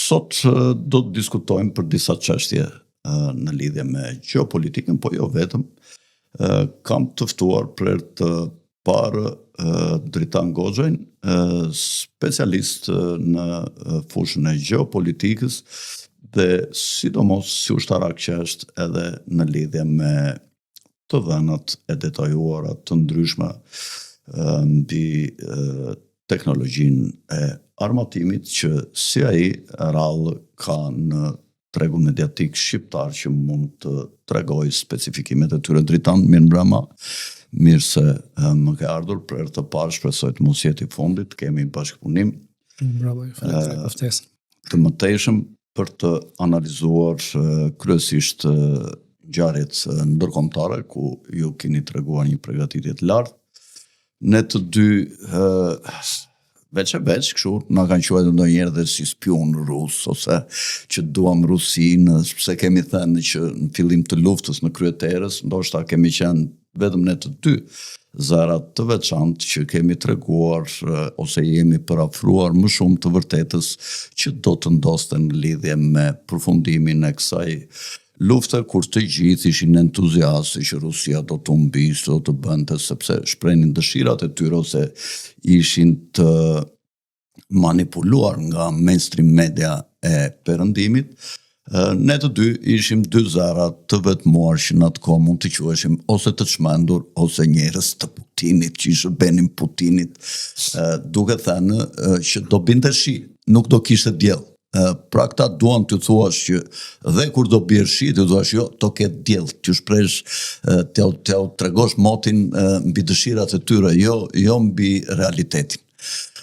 Sot do të diskutojmë për disa çështje në lidhje me gjeopolitikën, po jo vetëm. Kam të ftuar për të parë Dritan Goxhajn, specialist në fushën e gjeopolitikës dhe sidomos si ushtarak që është edhe në lidhje me të dhënat e detajuara të ndryshme mbi teknologjinë e armatimit që si ai rrallë ka në tregun mediatik shqiptar që mund të tregoj specifikimet e tyre. Dritan, mirë mbrëma, mirë se më ke ardhur për të parë, shpresoj të mos jetë i fundit, kemi bashkëpunim. Bravo, falenderoj për ftesën. Të mëtejshëm për të analizuar kryesisht ngjarjet ndërkombëtare ku ju keni treguar një përgatitje të lartë. Ne të dy veç kështu na kanë quajtur ndonjëherë dhe si spion rus ose që duam Rusinë, sepse kemi thënë që në fillim të luftës në krye terës ndoshta kemi qenë vetëm ne të dy zërat të veçantë që kemi treguar ose jemi përafruar më shumë të vërtetës që do të ndoste në lidhje me përfundimin e kësaj lufte, kur të gjithë ishin entuziastë që Rusia do të humbiste, do të bënte, sepse shprenin dëshirat e tyre ose ishin të manipuluar nga mainstream media e perëndimit. Ne të dy ishim dy zëra të vetmuar që në atë kohë mund të quheshim ose të çmendur ose njerëz të Putinit, që i shërbenin Putinit, duke thënë që do binte shi, nuk do kishte diell. Pra këta duan të thuash që dhe kur do bjerë shi, të thuash jo, to ketë djell, të shpresh, të tregosh motin mbi dëshirat e tyre, jo mbi realitetin.